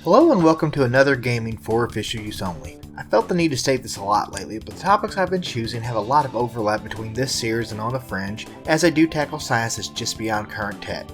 Hello and welcome to another gaming for official use only. I felt the need to state this a lot lately, but the topics I've been choosing have a lot of overlap between this series and On the Fringe, as I do tackle science that's just beyond current tech.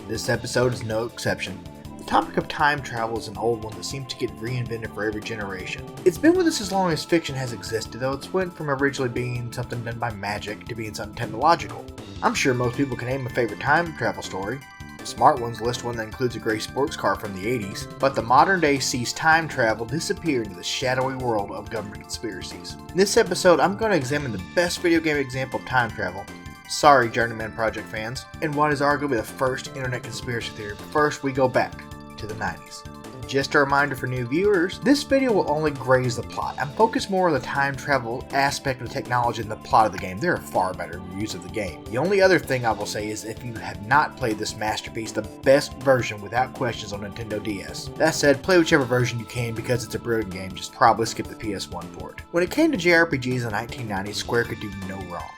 This episode is no exception. The topic of time travel is an old one that seems to get reinvented for every generation. It's been with us as long as fiction has existed, though it's went from originally being something done by magic to being something technological. I'm sure most people can name a favorite time travel story. Smart ones list one that includes a gray sports car from the 80s, but the modern day sees time travel disappear into the shadowy world of government conspiracies. In this episode, I'm going to examine the best video game example of time travel. Sorry, Journeyman Project fans, and what is arguably the first internet conspiracy theory. But first, we go back to the 90s. Just a reminder for new viewers, this video will only graze the plot. I'm focused more on the time travel aspect of the technology than the plot of the game. There are far better reviews of the game. The only other thing I will say is if you have not played this masterpiece, the best version without questions on Nintendo DS. That said, play whichever version you can because it's a brilliant game, just probably skip the PS1 port. When it came to JRPGs in the 1990s, Square could do no wrong.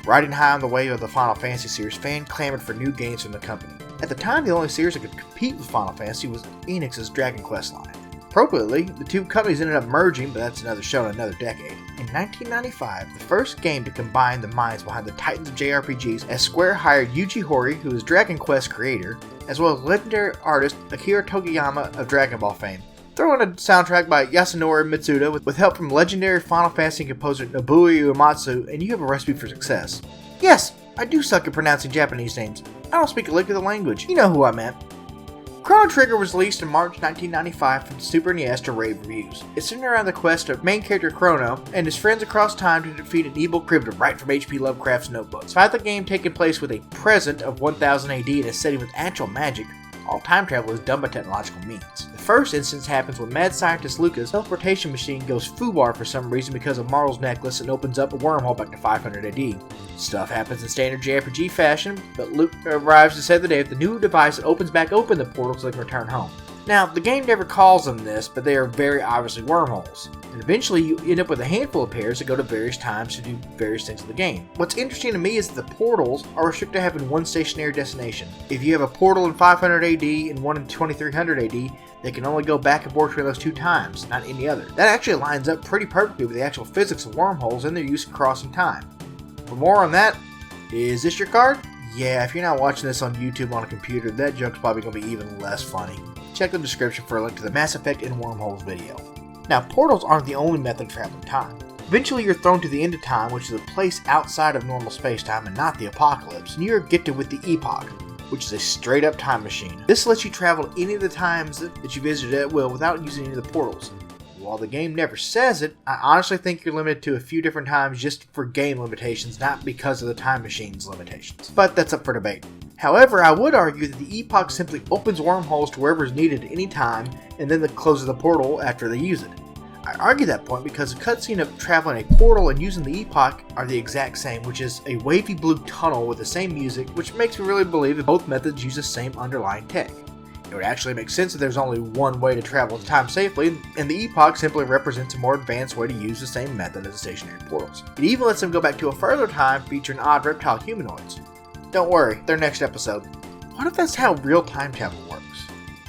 Riding high on the wave of the Final Fantasy series, fans clamored for new games from the company. At the time, the only series that could compete with Final Fantasy was Enix's Dragon Quest line. Appropriately, the two companies ended up merging, but that's another show in another decade. In 1995, the first game to combine the minds behind the titans of JRPGs, as Square hired Yuji Horii, who is Dragon Quest creator, as well as legendary artist Akira Togiyama of Dragon Ball fame. Throw in a soundtrack by Yasunori Mitsuda with help from legendary Final Fantasy composer Nobuo Uematsu, and you have a recipe for success. Yes, I do suck at pronouncing Japanese names. I don't speak a lick of the language. You know who I meant. Chrono Trigger was released in March 1995 from Super NES to rave reviews. It's centered around the quest of main character Chrono and his friends across time to defeat an evil criminal right from H.P. Lovecraft's notebooks. Despite the game taking place with a present of 1000 AD in a setting with actual magic, all time travel is done by technological means. The first instance happens when mad scientist Luca's teleportation machine goes foobar for some reason because of Marl's necklace and opens up a wormhole back to 500 AD. Stuff happens in standard JRPG fashion, but Luke arrives to save the day with the new device that opens back open the portal so they can return home. Now, the game never calls them this, but they are very obviously wormholes. And eventually you end up with a handful of pairs that go to various times to do various things in the game. What's interesting to me is that the portals are restricted to having one stationary destination. If you have a portal in 500 AD and one in 2300 AD, they can only go back and forth between those two times, not any other. That actually lines up pretty perfectly with the actual physics of wormholes and their use of crossing time. For more on that, is this your card? Yeah, if you're not watching this on YouTube on a computer, that joke's probably going to be even less funny. Check the description for a link to the Mass Effect and Wormholes video. Now, portals aren't the only method of traveling time. Eventually you're thrown to the end of time, which is a place outside of normal space-time and not the apocalypse, and you're gifted with the Epoch, which is a straight-up time machine. This lets you travel any of the times that you visited at will without using any of the portals. While the game never says it, I honestly think you're limited to a few different times just for game limitations, not because of the time machine's limitations. But that's up for debate. However, I would argue that the Epoch simply opens wormholes to wherever is needed at any time, and then closes the portal after they use it. I argue that point because the cutscene of traveling a portal and using the Epoch are the exact same, which is a wavy blue tunnel with the same music, which makes me really believe that both methods use the same underlying tech. It would actually make sense that there's only one way to travel time safely, and the Epoch simply represents a more advanced way to use the same method as the stationary portals. It even lets them go back to a further time featuring odd reptile humanoids. Don't worry, their next episode. What if that's how real time travel works?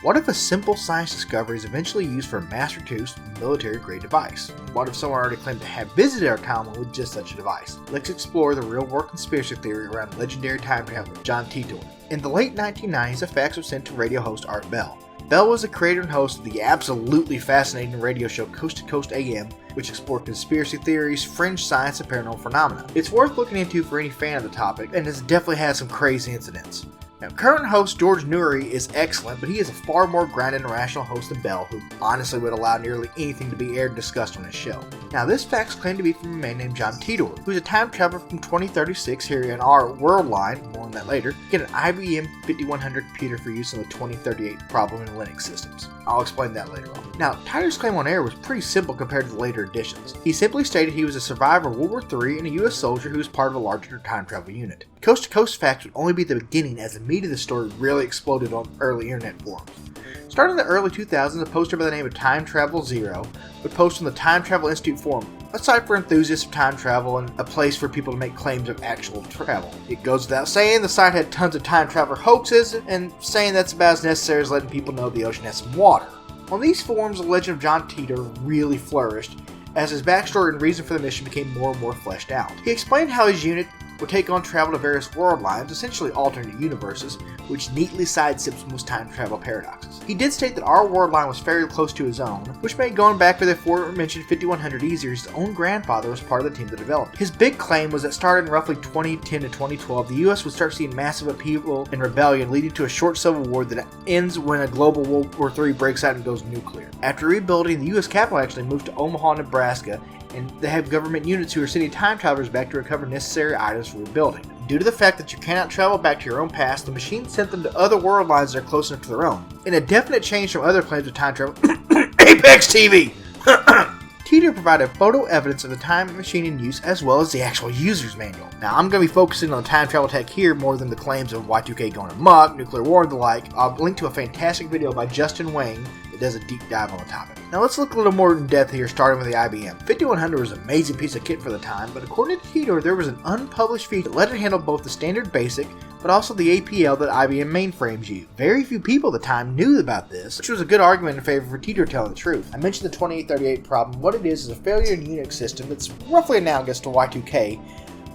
What if a simple science discovery is eventually used for a mass-produced, military-grade device? What if someone already claimed to have visited our timeline with just such a device? Let's explore the real-world conspiracy theory around legendary time traveler John Titor. In the late 1990s, a fax was sent to radio host Art Bell. Bell was the creator and host of the absolutely fascinating radio show Coast to Coast AM, which explored conspiracy theories, fringe science, and paranormal phenomena. It's worth looking into for any fan of the topic, and has definitely had some crazy incidents. Now, current host George Noory is excellent, but he is a far more grounded and rational host than Bell, who honestly would allow nearly anything to be aired and discussed on his show. Now, this fax claimed to be from a man named John Titor, who's a time traveler from 2036 here in our world line, more on that later, to get an IBM 5100 computer for use in the 2038 problem in Linux systems. I'll explain that later on. Now, Titor's claim on air was pretty simple compared to the later editions. He simply stated he was a survivor of World War III and a US soldier who was part of a larger time travel unit. Coast to Coast facts would only be the beginning, as the meat of the story really exploded on early internet forums. Starting in the early 2000s, a poster by the name of Time Travel Zero would post on the Time Travel Institute forum, a site for enthusiasts of time travel and a place for people to make claims of actual travel. It goes without saying, the site had tons of time traveler hoaxes, and saying that's about as necessary as letting people know the ocean has some water. On these forums, the legend of John Titor really flourished, as his backstory and reason for the mission became more and more fleshed out. He explained how his unit would take on travel to various world lines, essentially alternate universes, which neatly sidesteps most time travel paradoxes. He did state that our world line was fairly close to his own, which made going back for the aforementioned 5100 easier. His own grandfather was part of the team that developed it. His big claim was that starting in roughly 2010 to 2012, the US would start seeing massive upheaval and rebellion, leading to a short civil war that ends when a global World War III breaks out and goes nuclear. After rebuilding, the US capital actually moved to Omaha, Nebraska, and they have government units who are sending time travelers back to recover necessary items for rebuilding. Due to the fact that you cannot travel back to your own past, the machine sent them to other world lines that are close enough to their own. In a definite change from other claims of time travel, Apex TV! Titor provided photo evidence of the time machine in use as well as the actual user's manual. Now, I'm going to be focusing on time travel tech here more than the claims of Y2K going amok, nuclear war, and the like. I'll link to a fantastic video by Justin Wang that does a deep dive on the topic. Now, let's look a little more in depth here, starting with the IBM. 5100 was an amazing piece of kit for the time, but according to Titor, there was an unpublished feature that let it handle both the standard basic but also the APL that IBM mainframes use. Very few people at the time knew about this, which was a good argument in favor for Titor telling the truth. I mentioned the 2838 problem. What it is a failure in Unix system that's roughly analogous to Y2K,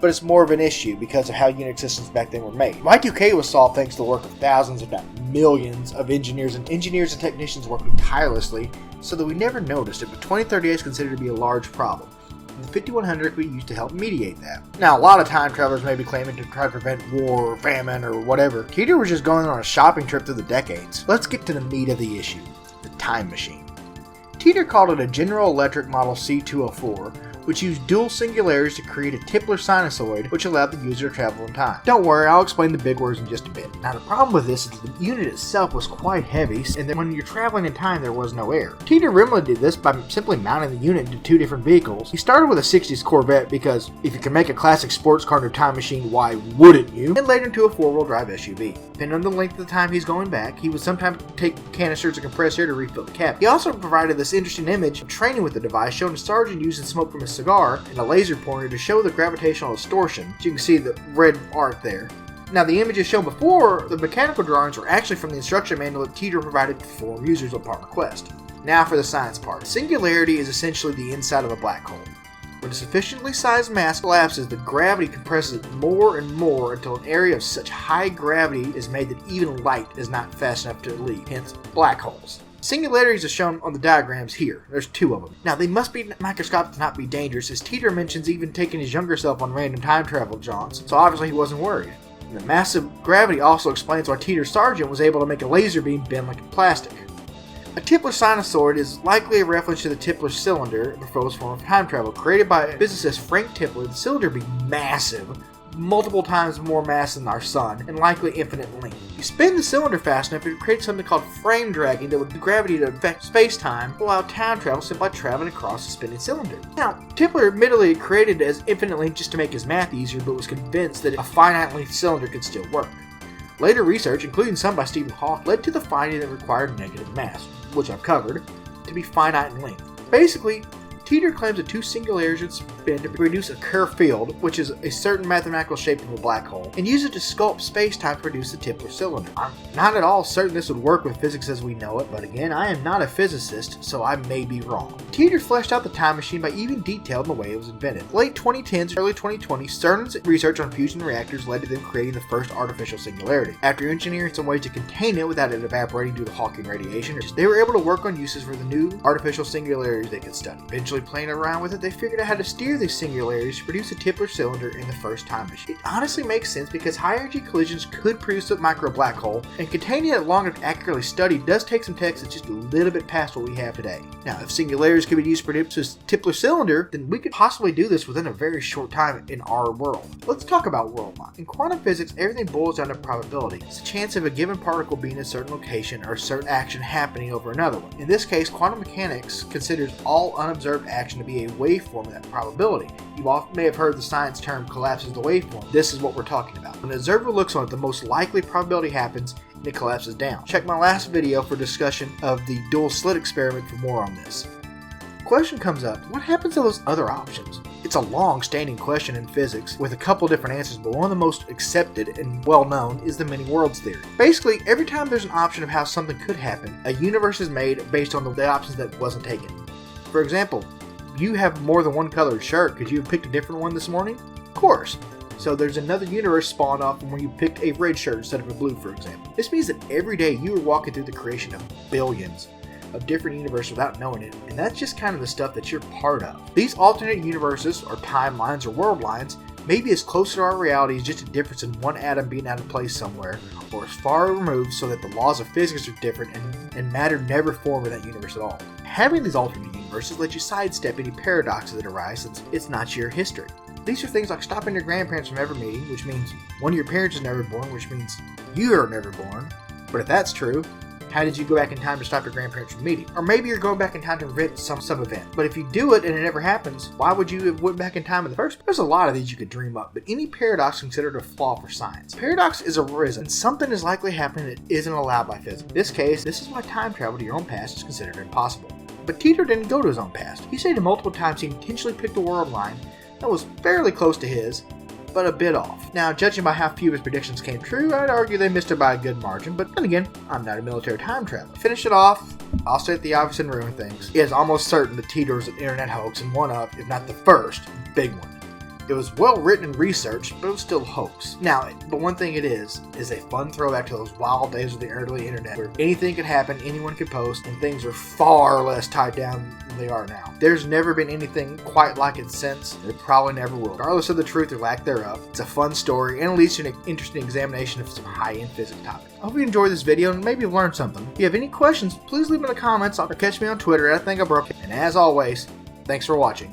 but it's more of an issue because of how Unix systems back then were made. Y2K was solved thanks to the work of thousands, if not millions, of engineers and technicians working tirelessly, so that we never noticed it, but 2038 is considered to be a large problem. The 5100 could be used to help mediate that. Now, a lot of time travelers may be claiming to try to prevent war or famine or whatever. Titor was just going on a shopping trip through the decades. Let's get to the meat of the issue, the time machine. Titor called it a General Electric Model C204, which used dual singularities to create a Tipler sinusoid, which allowed the user to travel in time. Don't worry, I'll explain the big words in just a bit. Now, the problem with this is the unit itself was quite heavy, and then when you're traveling in time, there was no air. Titor remedied this by simply mounting the unit into two different vehicles. He started with a 60s Corvette because if you can make a classic sports car into a time machine, why wouldn't you? And later into a four-wheel drive SUV. Depending on the length of the time he's going back, he would sometimes take canisters of compressed air to refill the cabin. He also provided this interesting image of training with the device, showing a sergeant using smoke from a cigar and a laser pointer to show the gravitational distortion. So you can see the red arc there. Now, the images shown before, the mechanical drawings, were actually from the instruction manual that Titor provided to forum users upon request. Now for the science part. Singularity is essentially the inside of a black hole. When a sufficiently sized mass collapses, the gravity compresses it more and more until an area of such high gravity is made that even light is not fast enough to leave, hence black holes. Singularities are shown on the diagrams here. There's two of them. Now, they must be microscopic to not be dangerous, as Titor mentions even taking his younger self on random time travel jaunts, so obviously he wasn't worried. And the massive gravity also explains why Titor's sergeant was able to make a laser beam bend like plastic. A Tipler sinusoid is likely a reference to the Tipler cylinder, the proposed form of time travel. Created by physicist Frank Tipler, the cylinder would be massive, multiple times more mass than our sun, and likely infinite length. If you spin the cylinder fast enough, it would create something called frame dragging that would gravity to affect space-time, allow time travel simply by traveling across the spinning cylinder. Now, Tipler admittedly created it as infinite length just to make his math easier, but was convinced that a finite length cylinder could still work. Later research, including some by Stephen Hawking, led to the finding that required negative mass, which I've covered, to be finite in length. Basically, Titor claims that two singularities would spin to produce a Kerr field, which is a certain mathematical shape of a black hole, and use it to sculpt space-time to produce the Tipler cylinder. I'm not at all certain this would work with physics as we know it, but again, I am not a physicist, so I may be wrong. Titor fleshed out the time machine by even detailing the way it was invented. Late 2010s, early 2020s, CERN's research on fusion reactors led to them creating the first artificial singularity. After engineering some ways to contain it without it evaporating due to Hawking radiation, they were able to work on uses for the new artificial singularities they could study. Eventually, playing around with it, they figured out how to steer these singularities to produce a Tipler cylinder in the first time machine. It honestly makes sense because high energy collisions could produce a micro black hole, and containing it long enough to accurately study does take some techs that's just a little bit past what we have today. Now, if singularities could be used to produce a Tipler cylinder, then we could possibly do this within a very short time in our world. Let's talk about world line. In quantum physics, everything boils down to probability. It's the chance of a given particle being in a certain location or a certain action happening over another one. In this case, quantum mechanics considers all unobserved action to be a waveform of that probability. You may have heard the science term collapses the waveform. This is what we're talking about. When an observer looks on it, the most likely probability happens and it collapses down. Check my last video for discussion of the dual slit experiment for more on this. The question comes up, what happens to those other options? It's a long-standing question in physics with a couple different answers, but one of the most accepted and well-known is the many worlds theory. Basically, every time there's an option of how something could happen, a universe is made based on the options that wasn't taken. For example, you have more than one colored shirt. Could you have picked a different one this morning? Of course. So there's another universe spawned off from where you picked a red shirt instead of a blue, for example. This means that every day you are walking through the creation of billions of different universes without knowing it, and that's just kind of the stuff that you're part of. These alternate universes, or timelines, or world lines, may be as close to our reality as just a difference in one atom being out of place somewhere, or as far removed so that the laws of physics are different and matter never formed in that universe at all. Having these alternate universes lets you sidestep any paradoxes that arise since it's not your history. These are things like stopping your grandparents from ever meeting, which means one of your parents is never born, which means you are never born. But if that's true, how did you go back in time to stop your grandparents from meeting? Or maybe you're going back in time to prevent some event. But if you do it and it never happens, why would you have went back in time in the first place? There's a lot of these you could dream up, but any paradox is considered a flaw for science. Paradox is arisen, and something is likely happening that isn't allowed by physics. In this case, this is why time travel to your own past is considered impossible. But Titor didn't go to his own past. He stated multiple times he intentionally picked a world line that was fairly close to his, but a bit off. Now, judging by how few of his predictions came true, I'd argue they missed it by a good margin, but then again, I'm not a military time traveler. To finish it off, I'll state the obvious and ruin things. It is almost certain that Titor is an internet hoax and one of, if not the first, big one. It was well written and researched, but it was still a hoax. Now, but one thing it is a fun throwback to those wild days of the early internet where anything could happen, anyone could post, and things are far less tied down than they are now. There's never been anything quite like it since. There probably never will. Regardless of the truth or lack thereof, it's a fun story and leads to an interesting examination of some high-end physics topics. I hope you enjoyed this video and maybe learned something. If you have any questions, please leave them in the comments or catch me on Twitter at I Think I Broke It. And as always, thanks for watching.